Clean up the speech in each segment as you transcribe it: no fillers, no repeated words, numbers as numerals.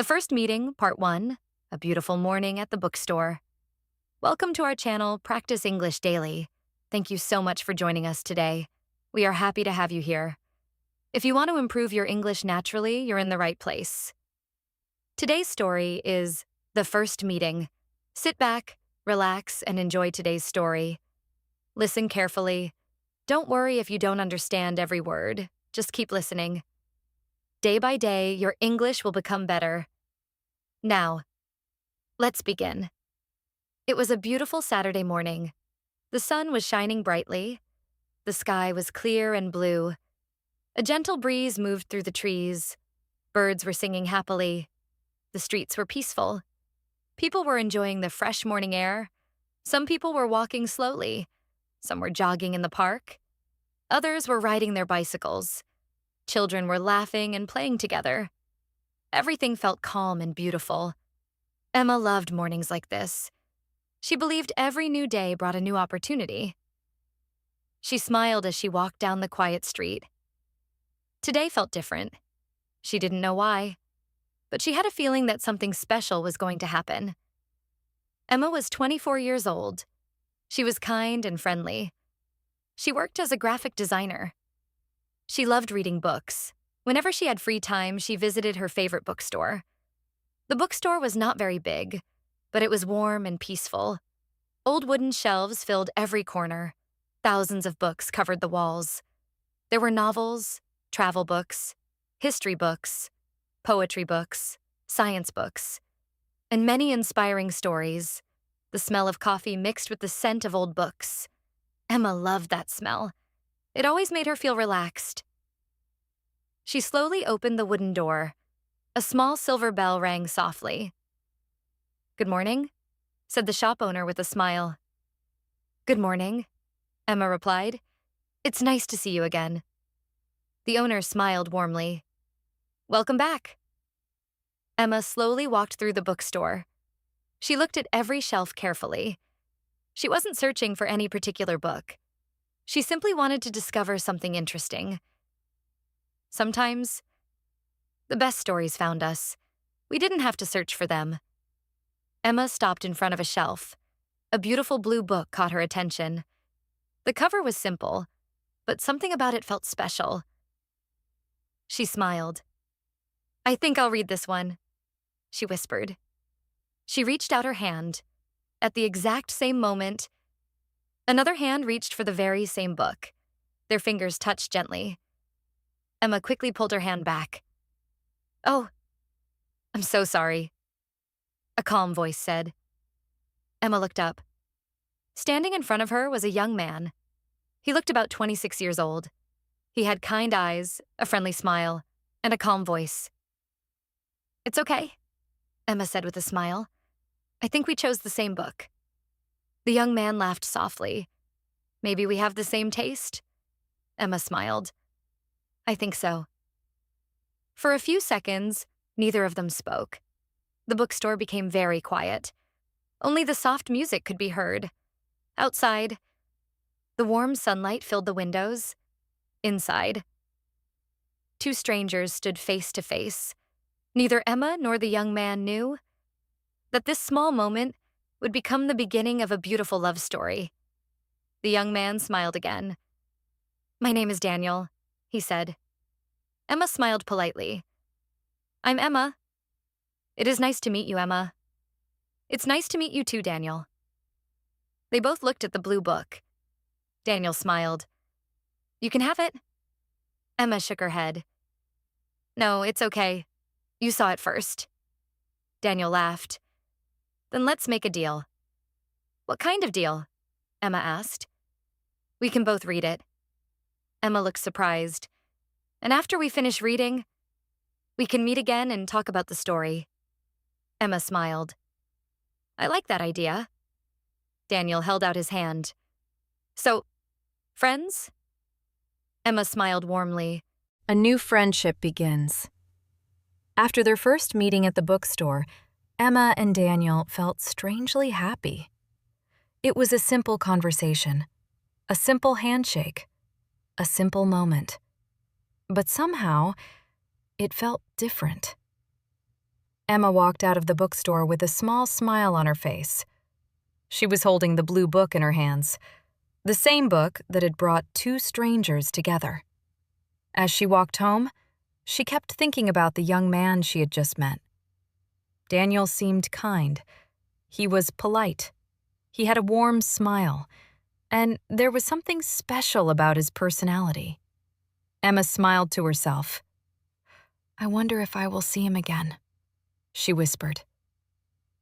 The First Meeting, Part 1, A Beautiful Morning at the Bookstore. Welcome to our channel, Practice English Daily. Thank you so much for joining us today. We are happy to have you here. If you want to improve your English naturally, you're in the right place. Today's story is The First Meeting. Sit back, relax, and enjoy today's story. Listen carefully. Don't worry if you don't understand every word. Just keep listening. Day by day, your English will become better. Now, let's begin. It was a beautiful Saturday morning. The sun was shining brightly. The sky was clear and blue. A gentle breeze moved through the trees. Birds were singing happily. The streets were peaceful. People were enjoying the fresh morning air. Some people were walking slowly. Some were jogging in the park. Others were riding their bicycles. Children were laughing and playing together. Everything felt calm and beautiful. Emma loved mornings like this. She believed every new day brought a new opportunity. She smiled as she walked down the quiet street. Today felt different. She didn't know why, but she had a feeling that something special was going to happen. Emma was 24 years old. She was kind and friendly. She worked as a graphic designer. She loved reading books. Whenever she had free time, she visited her favorite bookstore. The bookstore was not very big, but it was warm and peaceful. Old wooden shelves filled every corner. Thousands of books covered the walls. There were novels, travel books, history books, poetry books, science books, and many inspiring stories. The smell of coffee mixed with the scent of old books. Emma loved that smell. It always made her feel relaxed. She slowly opened the wooden door. A small silver bell rang softly. "Good morning," said the shop owner with a smile. "Good morning," Emma replied. "It's nice to see you again." The owner smiled warmly. "Welcome back." Emma slowly walked through the bookstore. She looked at every shelf carefully. She wasn't searching for any particular book. She simply wanted to discover something interesting. Sometimes, the best stories found us. We didn't have to search for them. Emma stopped in front of a shelf. A beautiful blue book caught her attention. The cover was simple, but something about it felt special. She smiled. "I think I'll read this one," she whispered. She reached out her hand. At the exact same moment, another hand reached for the very same book. Their fingers touched gently. Emma quickly pulled her hand back. "Oh, I'm so sorry," a calm voice said. Emma looked up. Standing in front of her was a young man. He looked about 26 years old. He had kind eyes, a friendly smile, and a calm voice. "It's okay," Emma said with a smile. "I think we chose the same book." The young man laughed softly. "Maybe we have the same taste?" Emma smiled. "I think so." For a few seconds, neither of them spoke. The bookstore became very quiet. Only the soft music could be heard. Outside, the warm sunlight filled the windows. Inside, two strangers stood face to face. Neither Emma nor the young man knew that this small moment would become the beginning of a beautiful love story. The young man smiled again. "My name is Daniel," he said. Emma smiled politely. "I'm Emma." "It is nice to meet you, Emma." "It's nice to meet you too, Daniel." They both looked at the blue book. Daniel smiled. "You can have it." Emma shook her head. "No, it's okay. You saw it first." Daniel laughed. "Then let's make a deal." "What kind of deal?" Emma asked. "We can both read it." Emma looked surprised. "And after we finish reading, we can meet again and talk about the story." Emma smiled. "I like that idea." Daniel held out his hand. "So, friends?" Emma smiled warmly. A new friendship begins. After their first meeting at the bookstore, Emma and Daniel felt strangely happy. It was a simple conversation, a simple handshake, a simple moment. But somehow, it felt different. Emma walked out of the bookstore with a small smile on her face. She was holding the blue book in her hands, the same book that had brought two strangers together. As she walked home, she kept thinking about the young man she had just met. Daniel seemed kind. He was polite. He had a warm smile, and there was something special about his personality. Emma smiled to herself. "I wonder if I will see him again," she whispered.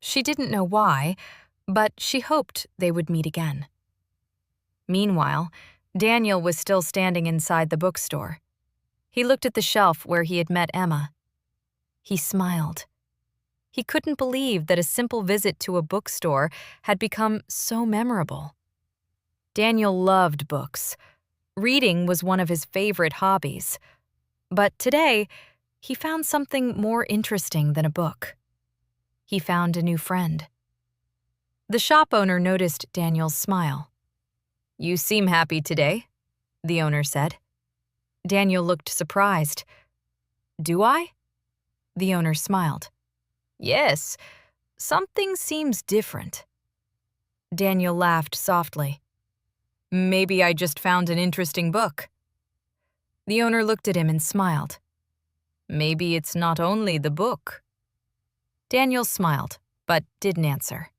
She didn't know why, but she hoped they would meet again. Meanwhile, Daniel was still standing inside the bookstore. He looked at the shelf where he had met Emma. He smiled. He couldn't believe that a simple visit to a bookstore had become so memorable. Daniel loved books. Reading was one of his favorite hobbies. But today, he found something more interesting than a book. He found a new friend. The shop owner noticed Daniel's smile. "You seem happy today," the owner said. Daniel looked surprised. "Do I?" The owner smiled. "Yes, something seems different." Daniel laughed softly. "Maybe I just found an interesting book." The owner looked at him and smiled. "Maybe it's not only the book." Daniel smiled, but didn't answer.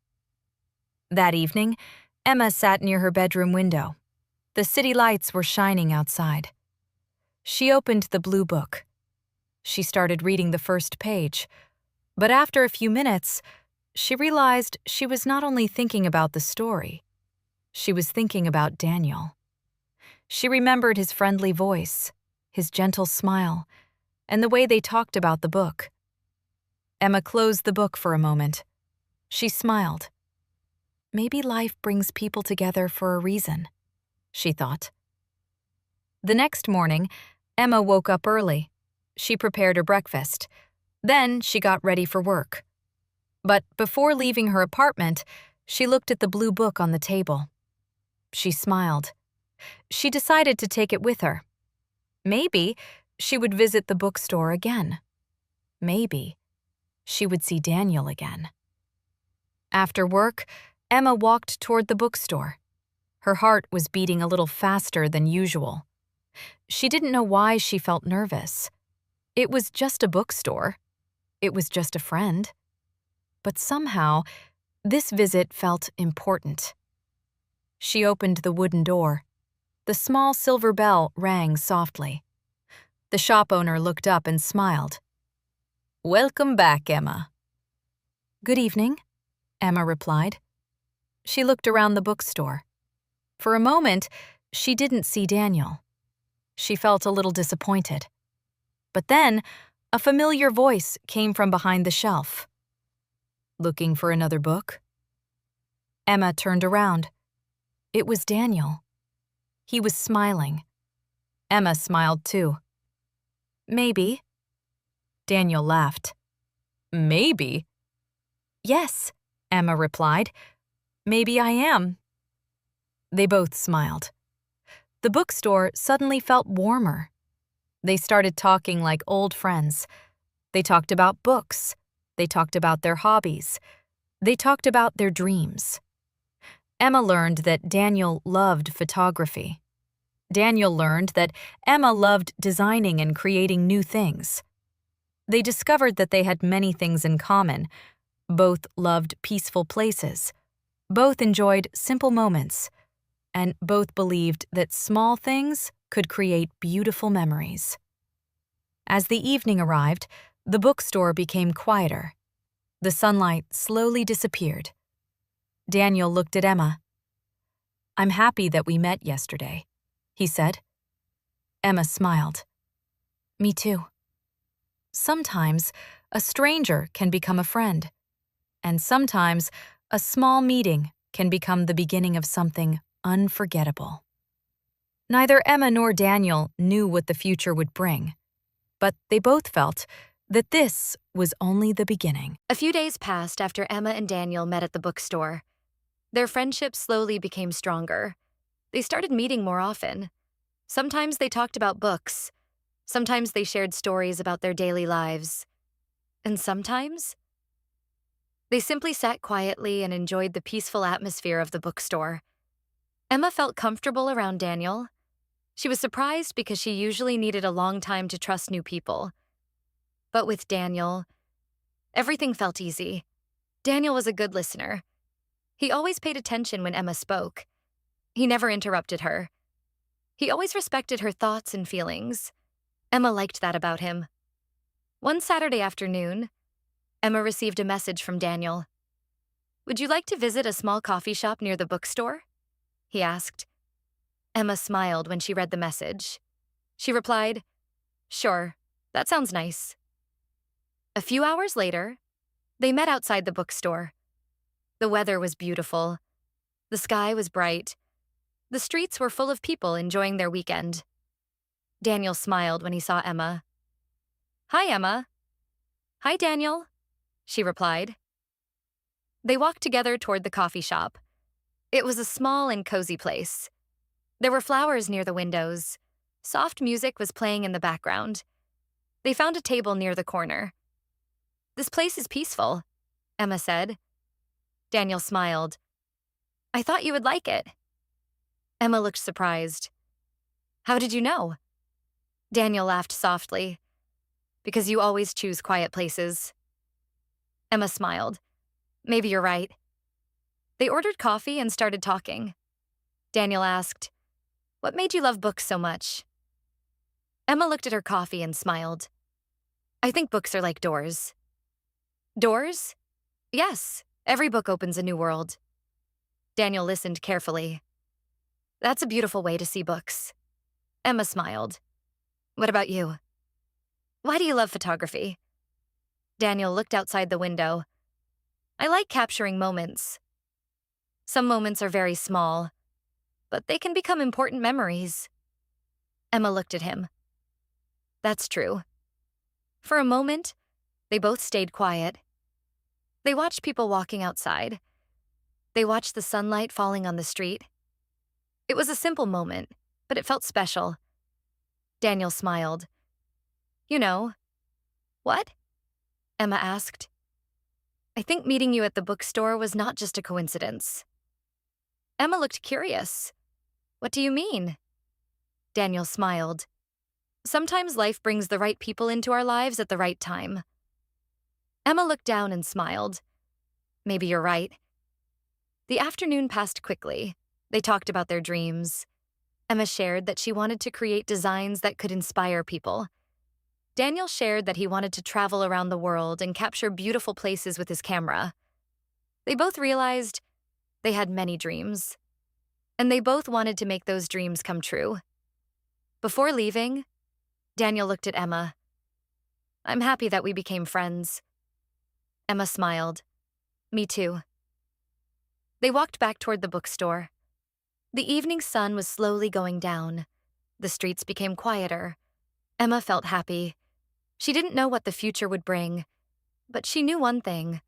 That evening, Emma sat near her bedroom window. The city lights were shining outside. She opened the blue book. She started reading the first page, but after a few minutes, she realized she was not only thinking about the story, she was thinking about Daniel. She remembered his friendly voice, his gentle smile, and the way they talked about the book. Emma closed the book for a moment. She smiled. Maybe life brings people together for a reason, she thought. The next morning, Emma woke up early. She prepared her breakfast. Then she got ready for work. But before leaving her apartment, she looked at the blue book on the table. She smiled. She decided to take it with her. Maybe she would visit the bookstore again. Maybe she would see Daniel again. After work, Emma walked toward the bookstore. Her heart was beating a little faster than usual. She didn't know why she felt nervous. It was just a bookstore. It was just a friend. But somehow, this visit felt important. She opened the wooden door. The small silver bell rang softly. The shop owner looked up and smiled. "Welcome back, Emma." "Good evening," Emma replied. She looked around the bookstore. For a moment, she didn't see Daniel. She felt a little disappointed. But then, a familiar voice came from behind the shelf. "Looking for another book?" Emma turned around. It was Daniel. He was smiling. Emma smiled too. "Maybe." Daniel laughed. "Maybe?" "Yes," Emma replied. "Maybe I am." They both smiled. The bookstore suddenly felt warmer. They started talking like old friends. They talked about books. They talked about their hobbies. They talked about their dreams. Emma learned that Daniel loved photography. Daniel learned that Emma loved designing and creating new things. They discovered that they had many things in common. Both loved peaceful places. Both enjoyed simple moments. And both believed that small things could create beautiful memories. As the evening arrived, the bookstore became quieter. The sunlight slowly disappeared. Daniel looked at Emma. "I'm happy that we met yesterday," he said. Emma smiled. "Me too." Sometimes a stranger can become a friend, and sometimes a small meeting can become the beginning of something unforgettable. Neither Emma nor Daniel knew what the future would bring, but they both felt that this was only the beginning. A few days passed after Emma and Daniel met at the bookstore. Their friendship slowly became stronger. They started meeting more often. Sometimes they talked about books. Sometimes they shared stories about their daily lives. And sometimes, they simply sat quietly and enjoyed the peaceful atmosphere of the bookstore. Emma felt comfortable around Daniel. She was surprised because she usually needed a long time to trust new people. But with Daniel, everything felt easy. Daniel was a good listener. He always paid attention when Emma spoke. He never interrupted her. He always respected her thoughts and feelings. Emma liked that about him. One Saturday afternoon, Emma received a message from Daniel. "Would you like to visit a small coffee shop near the bookstore?" he asked. Emma smiled when she read the message. She replied, "Sure, that sounds nice." A few hours later, they met outside the bookstore. The weather was beautiful. The sky was bright. The streets were full of people enjoying their weekend. Daniel smiled when he saw Emma. "Hi, Emma." "Hi, Daniel," she replied. They walked together toward the coffee shop. It was a small and cozy place. There were flowers near the windows. Soft music was playing in the background. They found a table near the corner. "This place is peaceful," Emma said. Daniel smiled. "I thought you would like it." Emma looked surprised. "How did you know?" Daniel laughed softly. "Because you always choose quiet places." Emma smiled. "Maybe you're right." They ordered coffee and started talking. Daniel asked, "What made you love books so much?" Emma looked at her coffee and smiled. "I think books are like doors." "Doors?" "Yes, every book opens a new world." Daniel listened carefully. "That's a beautiful way to see books." Emma smiled. "What about you?" "Why do you love photography?" Daniel looked outside the window. "I like capturing moments. Some moments are very small, but they can become important memories." Emma looked at him. "That's true." For a moment, they both stayed quiet. They watched people walking outside. They watched the sunlight falling on the street. It was a simple moment, but it felt special. Daniel smiled. "You know." "What?" Emma asked. "I think meeting you at the bookstore was not just a coincidence." Emma looked curious. "What do you mean?" Daniel smiled. "Sometimes life brings the right people into our lives at the right time." Emma looked down and smiled. "Maybe you're right." The afternoon passed quickly. They talked about their dreams. Emma shared that she wanted to create designs that could inspire people. Daniel shared that he wanted to travel around the world and capture beautiful places with his camera. They both realized they had many dreams, and they both wanted to make those dreams come true. Before leaving, Daniel looked at Emma. "I'm happy that we became friends." Emma smiled. "Me too." They walked back toward the bookstore. The evening sun was slowly going down. The streets became quieter. Emma felt happy. She didn't know what the future would bring, but she knew one thing.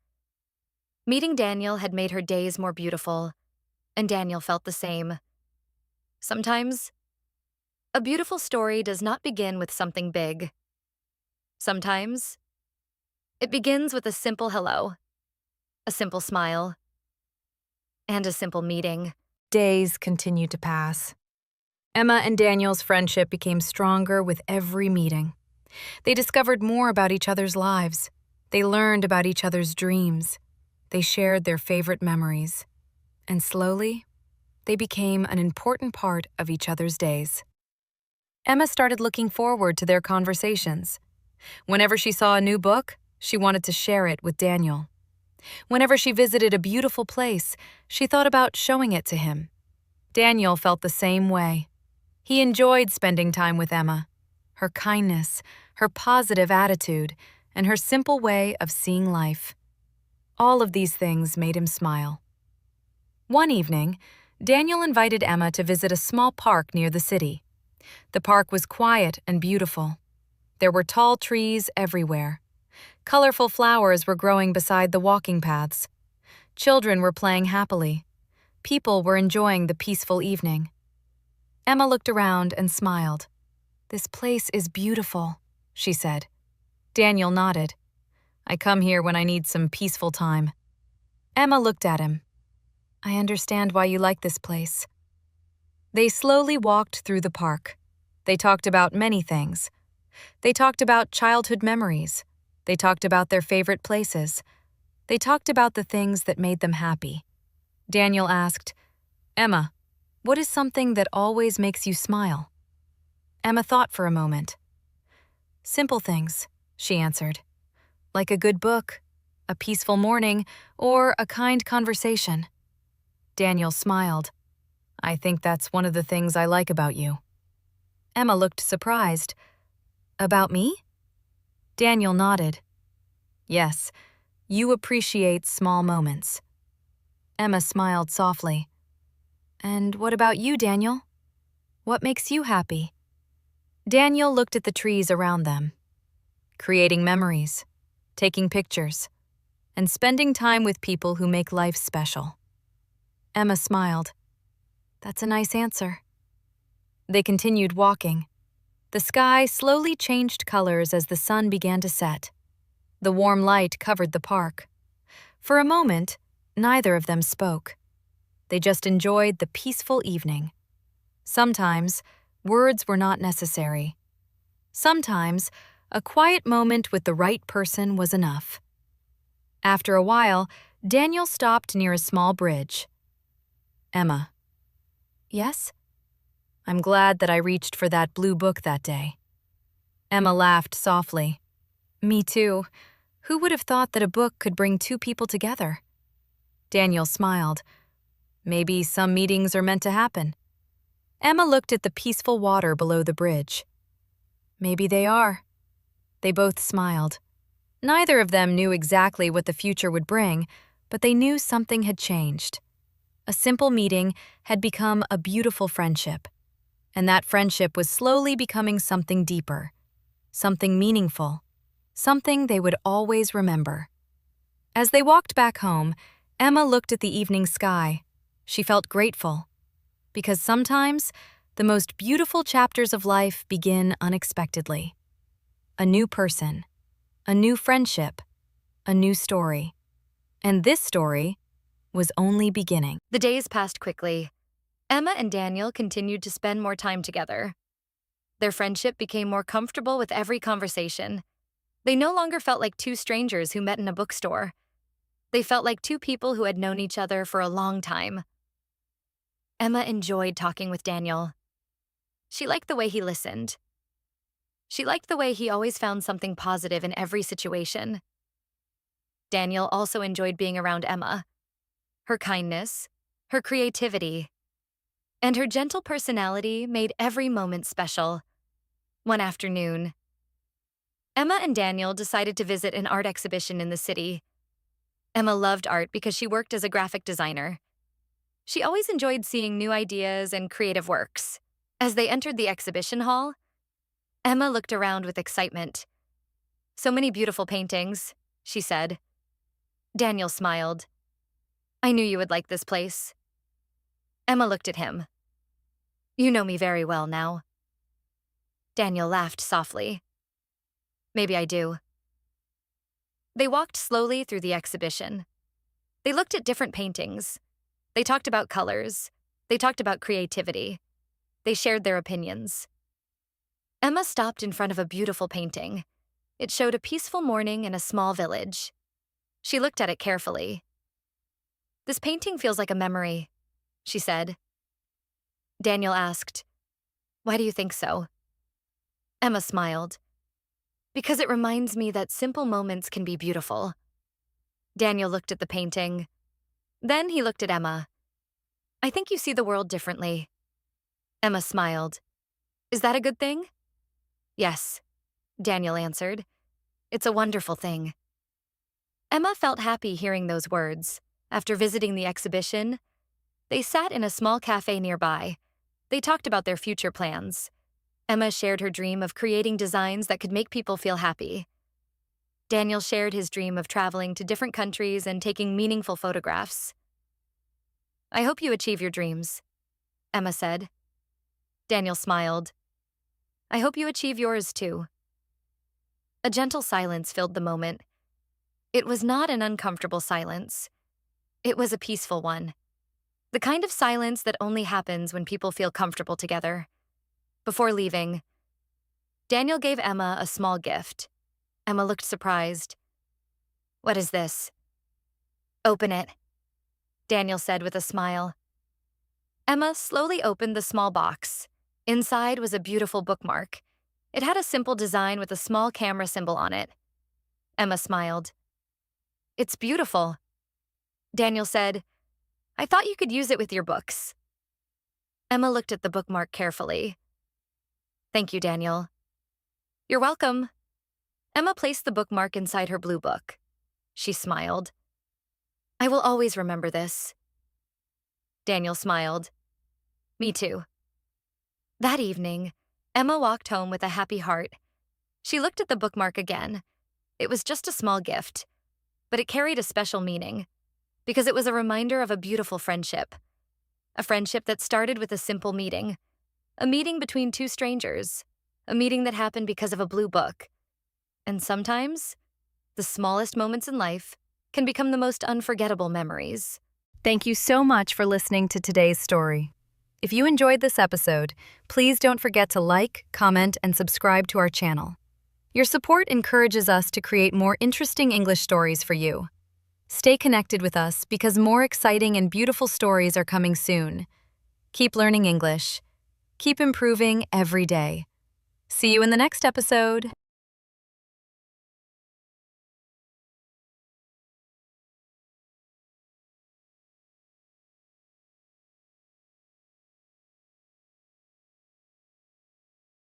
Meeting Daniel had made her days more beautiful, and Daniel felt the same. Sometimes, a beautiful story does not begin with something big. Sometimes, it begins with a simple hello, a simple smile, and a simple meeting. Days continued to pass. Emma and Daniel's friendship became stronger with every meeting. They discovered more about each other's lives. They learned about each other's dreams. They shared their favorite memories. And slowly, they became an important part of each other's days. Emma started looking forward to their conversations. Whenever she saw a new book, she wanted to share it with Daniel. Whenever she visited a beautiful place, she thought about showing it to him. Daniel felt the same way. He enjoyed spending time with Emma. Her kindness, her positive attitude, and her simple way of seeing life. All of these things made him smile. One evening, Daniel invited Emma to visit a small park near the city. The park was quiet and beautiful. There were tall trees everywhere. Colorful flowers were growing beside the walking paths. Children were playing happily. People were enjoying the peaceful evening. Emma looked around and smiled. "This place is beautiful," she said. Daniel nodded. I come here when I need some peaceful time. Emma looked at him. I understand why you like this place. They slowly walked through the park. They talked about many things. They talked about childhood memories. They talked about their favorite places. They talked about the things that made them happy. Daniel asked, Emma, what is something that always makes you smile? Emma thought for a moment. Simple things, she answered. Like a good book, a peaceful morning, or a kind conversation. Daniel smiled. I think that's one of the things I like about you. Emma looked surprised. About me? Daniel nodded. Yes, you appreciate small moments. Emma smiled softly. And what about you, Daniel? What makes you happy? Daniel looked at the trees around them. Creating memories, taking pictures, and spending time with people who make life special. Emma smiled. That's a nice answer. They continued walking. The sky slowly changed colors as the sun began to set. The warm light covered the park. For a moment, neither of them spoke. They just enjoyed the peaceful evening. Sometimes, words were not necessary. Sometimes, a quiet moment with the right person was enough. After a while, Daniel stopped near a small bridge. Emma. Yes? I'm glad that I reached for that blue book that day. Emma laughed softly. Me too. Who would have thought that a book could bring two people together? Daniel smiled. Maybe some meetings are meant to happen. Emma looked at the peaceful water below the bridge. Maybe they are. They both smiled. Neither of them knew exactly what the future would bring, but they knew something had changed. A simple meeting had become a beautiful friendship, and that friendship was slowly becoming something deeper, something meaningful, something they would always remember. As they walked back home, Emma looked at the evening sky. She felt grateful, because sometimes the most beautiful chapters of life begin unexpectedly. A new person, a new friendship, a new story. And this story was only beginning. The days passed quickly. Emma and Daniel continued to spend more time together. Their friendship became more comfortable with every conversation. They no longer felt like two strangers who met in a bookstore. They felt like two people who had known each other for a long time. Emma enjoyed talking with Daniel. She liked the way he listened. She liked the way he always found something positive in every situation. Daniel also enjoyed being around Emma. Her kindness, her creativity, and her gentle personality made every moment special. One afternoon, Emma and Daniel decided to visit an art exhibition in the city. Emma loved art because she worked as a graphic designer. She always enjoyed seeing new ideas and creative works. As they entered the exhibition hall, Emma looked around with excitement. So many beautiful paintings, she said. Daniel smiled. I knew you would like this place. Emma looked at him. You know me very well now. Daniel laughed softly. Maybe I do. They walked slowly through the exhibition. They looked at different paintings. They talked about colors. They talked about creativity. They shared their opinions. Emma stopped in front of a beautiful painting. It showed a peaceful morning in a small village. She looked at it carefully. This painting feels like a memory, she said. Daniel asked, Why do you think so? Emma smiled. Because it reminds me that simple moments can be beautiful. Daniel looked at the painting. Then he looked at Emma. I think you see the world differently. Emma smiled. Is that a good thing? Yes, Daniel answered. It's a wonderful thing. Emma felt happy hearing those words. After visiting the exhibition, they sat in a small cafe nearby. They talked about their future plans. Emma shared her dream of creating designs that could make people feel happy. Daniel shared his dream of traveling to different countries and taking meaningful photographs. I hope you achieve your dreams, Emma said. Daniel smiled. I hope you achieve yours too. A gentle silence filled the moment. It was not an uncomfortable silence. It was a peaceful one. The kind of silence that only happens when people feel comfortable together. Before leaving, Daniel gave Emma a small gift. Emma looked surprised. "What is this?" "Open it," Daniel said with a smile. Emma slowly opened the small box. Inside was a beautiful bookmark. It had a simple design with a small camera symbol on it. Emma smiled. "It's beautiful." Daniel said, "I thought you could use it with your books." Emma looked at the bookmark carefully. "Thank you, Daniel." "You're welcome." Emma placed the bookmark inside her blue book. She smiled. "I will always remember this." Daniel smiled. "Me too." That evening, Emma walked home with a happy heart. She looked at the bookmark again. It was just a small gift, but it carried a special meaning, because it was a reminder of a beautiful friendship. A friendship that started with a simple meeting. A meeting between two strangers. A meeting that happened because of a blue book. And sometimes, the smallest moments in life can become the most unforgettable memories. Thank you so much for listening to today's story. If you enjoyed this episode, please don't forget to like, comment, and subscribe to our channel. Your support encourages us to create more interesting English stories for you. Stay connected with us because more exciting and beautiful stories are coming soon. Keep learning English. Keep improving every day. See you in the next episode.